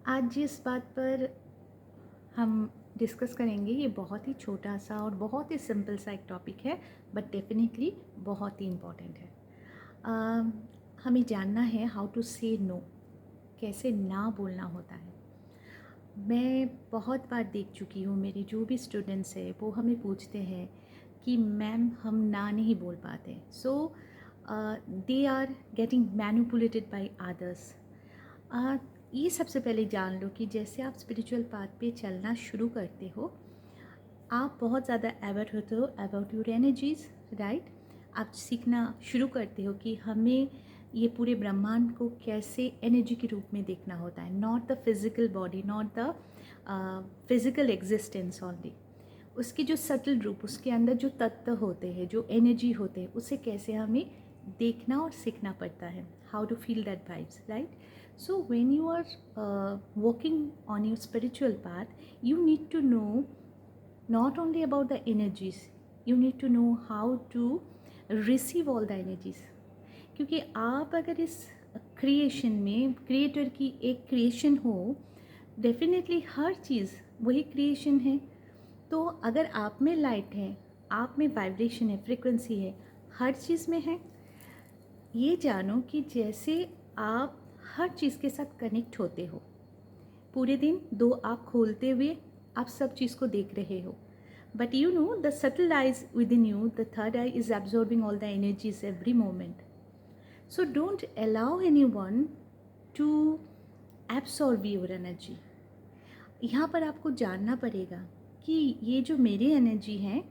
आज जिस बात पर हम डिस्कस करेंगे ये बहुत ही छोटा सा और बहुत ही सिंपल सा एक टॉपिक है, बट डेफिनेटली बहुत ही इम्पॉर्टेंट है। अम, हमें जानना है हाउ टू से नो, कैसे ना बोलना होता है। मैं बहुत बार देख चुकी हूँ, मेरे जो भी स्टूडेंट्स हैं वो हमें पूछते हैं कि मैम हम ना नहीं बोल पाते, so they are getting manipulated by others. ये सबसे पहले जान लो कि जैसे आप स्पिरिचुअल पाथ पे चलना शुरू करते हो, आप बहुत ज़्यादा अवेयर होते हो अबाउट योर एनर्जीज, राइट। आप सीखना शुरू करते हो कि हमें ये पूरे ब्रह्मांड को कैसे एनर्जी के रूप में देखना होता है, not the physical body, not the physical existence only. उसकी जो सटल रूप, उसके अंदर जो तत्व होते हैं, जो एनर्जी होते हैं, उसे कैसे हमें देखना और सीखना पड़ता है, how to feel that vibes, right. So when you are walking on your spiritual path, you need to know not only about the energies, you need to know how to receive all the energies। क्योंकि आप अगर इस creation में creator की एक creation हो, definitely हर चीज़ वही creation है। तो अगर आप में लाइट है, आप में वाइब्रेशन है, फ्रिक्वेंसी है, हर चीज़ में है। ये जानो कि जैसे आप हर चीज़ के साथ कनेक्ट होते हो, पूरे दिन दो आँख खोलते हुए आप सब चीज़ को देख रहे हो, but you know the subtle eyes with in you, the third I is absorbing all the energies every moment. So don't allow any one two absorb your energy. यहाँ पर आपको जानना पड़ेगा कि ये जो मेरी एनर्जी है,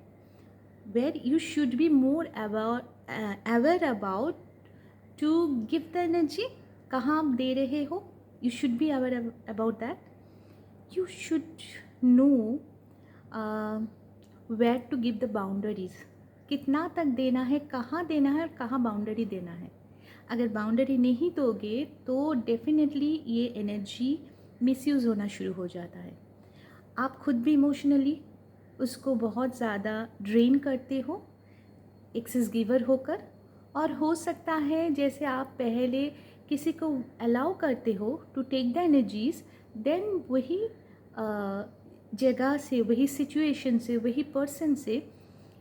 where you should be more aware about to give the energy. कहाँ आप दे रहे हो, you should be aware about that. You should know where to give the boundaries, कितना तक देना है, कहाँ देना है और कहाँ बाउंड्री देना है। अगर बाउंड्री नहीं दोगे तो डेफिनेटली ये एनर्जी मिसयूज़ होना शुरू हो जाता है। आप खुद भी इमोशनली उसको बहुत ज़्यादा ड्रेन करते हो एक्सेस गिवर होकर, और हो सकता है जैसे आप पहले किसी को अलाउ करते हो to take the energies, then वही जगह से, वही सिचुएशन से, वही पर्सन से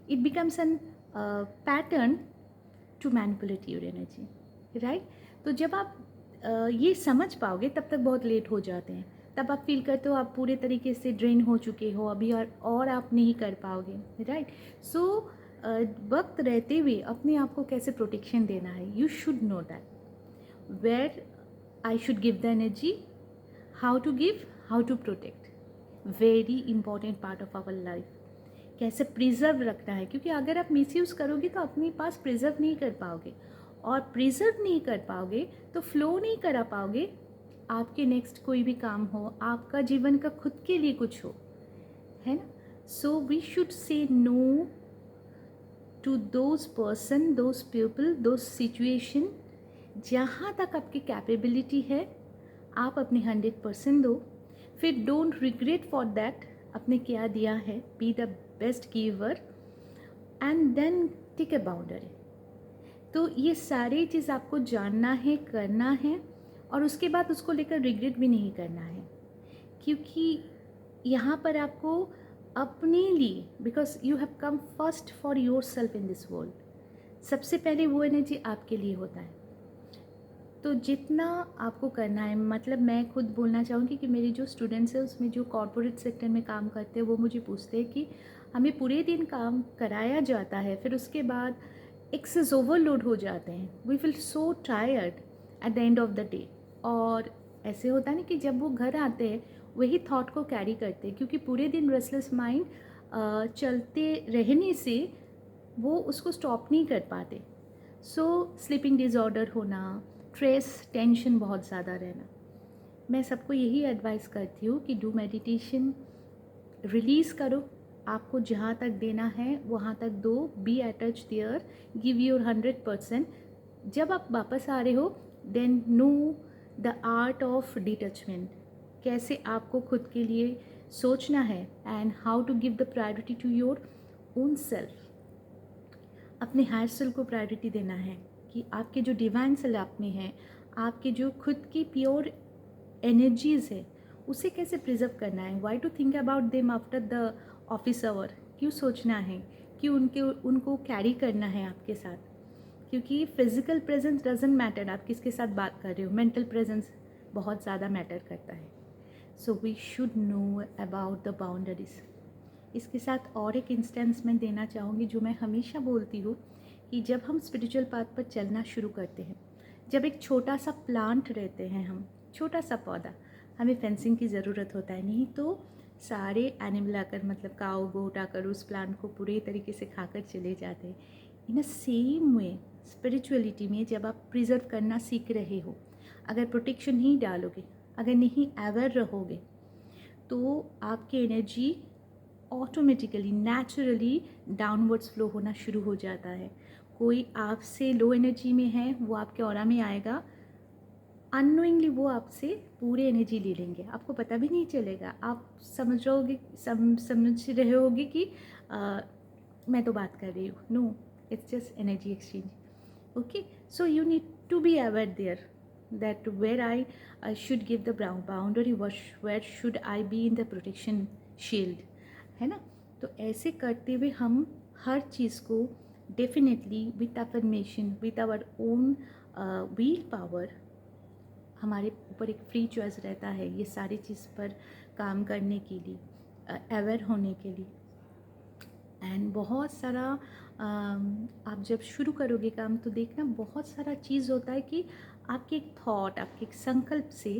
it becomes an pattern to manipulate your energy, right. तो जब आप ये समझ पाओगे तब तक बहुत लेट हो जाते हैं। तब आप फील करते हो आप पूरे तरीके से ड्रेन हो चुके हो अभी, और आप नहीं कर पाओगे, राइट। सो वक्त रहते हुए अपने आप को कैसे प्रोटेक्शन देना है, you should know that where I should give the energy, how to give, how to protect. Very important part of our life. कैसे प्रिजर्व रखना है, क्योंकि अगर आप मिसयूज़ करोगे तो अपने पास प्रिजर्व नहीं कर पाओगे, और प्रिजर्व नहीं कर पाओगे तो फ्लो नहीं करा पाओगे। आपके नेक्स्ट कोई भी काम हो, आपका जीवन का खुद के लिए कुछ हो, है ना। So we should say no to those person, those people, those situation. जहाँ तक आपकी कैपेबिलिटी है आप अपनी 100% दो, फिर डोंट रिग्रेट फॉर दैट आपने क्या दिया है। Be the best giver and then take a boundary. तो ये सारी चीज़ आपको जानना है, करना है, और उसके बाद उसको लेकर रिग्रेट भी नहीं करना है, क्योंकि यहाँ पर आपको अपने लिए, because you have come first for your self in this world, सबसे पहले वो एनर्जी आपके लिए होता है। तो जितना आपको करना है, मतलब मैं खुद बोलना चाहूँगी कि मेरे जो स्टूडेंट्स हैं उसमें जो कॉर्पोरेट सेक्टर में काम करते हैं वो मुझे पूछते हैं कि हमें पूरे दिन काम कराया जाता है, फिर उसके बाद एक्सेस ओवरलोड हो जाते हैं, we feel so tired at the end of the day. और ऐसे होता है ना कि जब वो घर आते हैं वही थॉट को कैरी करते हैं, क्योंकि पूरे दिन रेस्टलेस माइंड चलते रहने से वो उसको स्टॉप नहीं कर पाते। सो स्लीपिंग डिसऑर्डर होना, स्ट्रेस, टेंशन बहुत ज़्यादा रहना। मैं सबको यही एडवाइस करती हूँ कि डू मेडिटेशन, रिलीज़ करो, आपको जहाँ तक देना है वहाँ तक दो, be attach there, give your 100%। जब आप वापस आ रहे हो then know the art of detachment, कैसे आपको खुद के लिए सोचना है and how to give the priority to your own self. अपने हायर सेल्फ को प्रायोरिटी देना है कि आपके जो डिवाइन सेल्फ आप में है, आपके जो खुद की प्योर एनर्जीज़ है उसे कैसे प्रिजर्व करना है, why to think about them after the office hour, क्यों सोचना है, क्यों उनको कैरी करना है आपके साथ, क्योंकि फिजिकल प्रेजेंस डजेंट मैटर, आप किसके साथ बात कर रहे हो, मेंटल प्रेजेंस बहुत ज़्यादा मैटर करता है. So we should know about the boundaries. इसके साथ और एक इंस्टेंस मैं देना चाहूँगी जो मैं हमेशा बोलती हूँ कि जब हम स्पिरिचुअल पाथ पर चलना शुरू करते हैं, जब एक छोटा सा प्लांट रहते हैं हम, छोटा सा पौधा, हमें फेंसिंग की ज़रूरत होता है, नहीं तो सारे एनिमल आकर, मतलब काऊ गोट आकर उस प्लांट को पूरे तरीके से खाकर चले जाते हैं. इन अ सेम वे स्पिरिचुअलिटी में जब आप प्रिजर्व करना सीख रहे हो, अगर प्रोटेक्शन नहीं डालोगे, अगर नहीं अवेयर रहोगे, तो आपकी energy automatically naturally downwards flow होना शुरू हो जाता है. कोई आपसे लो एनर्जी में है, वो आपके ऑरा में आएगा, अननोइंगली वो आपसे पूरे एनर्जी ले लेंगे, आपको पता भी नहीं चलेगा. आप समझ रहे होगे कि मैं तो बात कर रही हूँ. No, it's just energy exchange. Okay, so you need to be aware there that where I should give the boundary, where should I be in the protection shield, है ना. तो ऐसे करते हुए हम हर चीज़ को definitely with affirmation, with our own will power, हमारे ऊपर एक फ्री चॉइस रहता है ये सारी चीज़ पर काम करने के लिए, अवेयर होने के लिए. एंड बहुत सारा आप जब शुरू करोगे काम तो देखना बहुत सारा चीज़ होता है कि आपके एक थॉट, आपके एक संकल्प से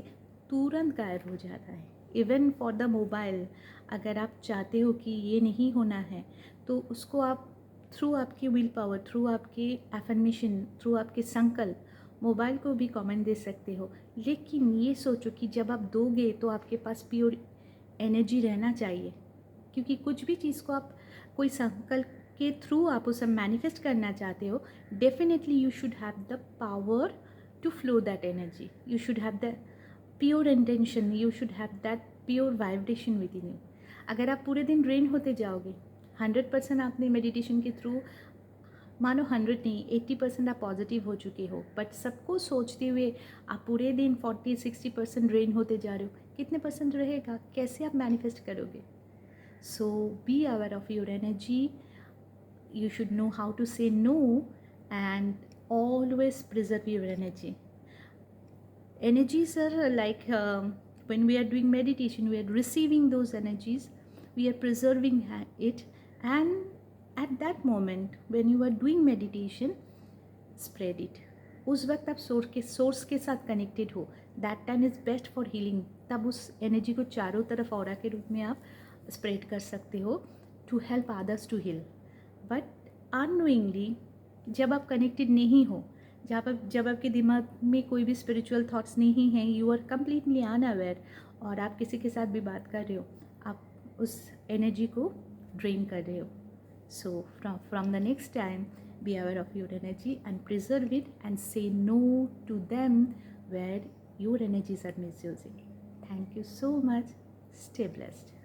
तुरंत गायब हो जाता है. इवन फॉर द मोबाइल, अगर आप चाहते हो कि ये नहीं होना है तो उसको आप थ्रू आपकी विल पावर, थ्रू आपके एफर्मेशन, थ्रू आपके संकल्प मोबाइल को भी कमेंट दे सकते हो. लेकिन ये सोचो कि जब आप दोगे तो आपके पास प्योर एनर्जी रहना चाहिए, क्योंकि कुछ भी चीज़ को आप कोई संकल्प के थ्रू आप उसे मैनिफेस्ट करना चाहते हो, definitely you should have the power to flow that energy. You should have the pure intention, you should have that pure vibration within you. अगर आप पूरे दिन ड्रेन होते जाओगे, 100% आपने मेडिटेशन के थ्रू, मानो 100 नहीं 80% आप पॉजिटिव हो चुके हो, बट सबको सोचते हुए आप पूरे दिन 40-60% ड्रेन होते जा रहे हो, कितने परसेंट रहेगा, कैसे आप मैनिफेस्ट करोगे. So be aware of your energy. You should know how to say no and always preserve your energy. Energies are like when we are doing meditation, we are receiving those energies, we are preserving it, and at that moment when you are doing meditation, spread it. उस वक्त आप source के साथ connected हो, that time is best for healing. तब उस energy को चारों तरफ ऑरा के रूप में आप स्प्रेड कर सकते हो to help others to heal. But unknowingly जब आप कनेक्टेड नहीं हो, जब आपके दिमाग में कोई भी स्पिरिचुअल थॉट्स नहीं हैं, यू आर कम्प्लीटली अनअवेयर, और आप किसी के साथ भी बात कर रहे हो, आप उस एनर्जी को ड्रेन कर रहे हो. So from the next time, be aware of your energy and preserve it and say no to them where your energies are misusing. Thank you so much. Stay blessed.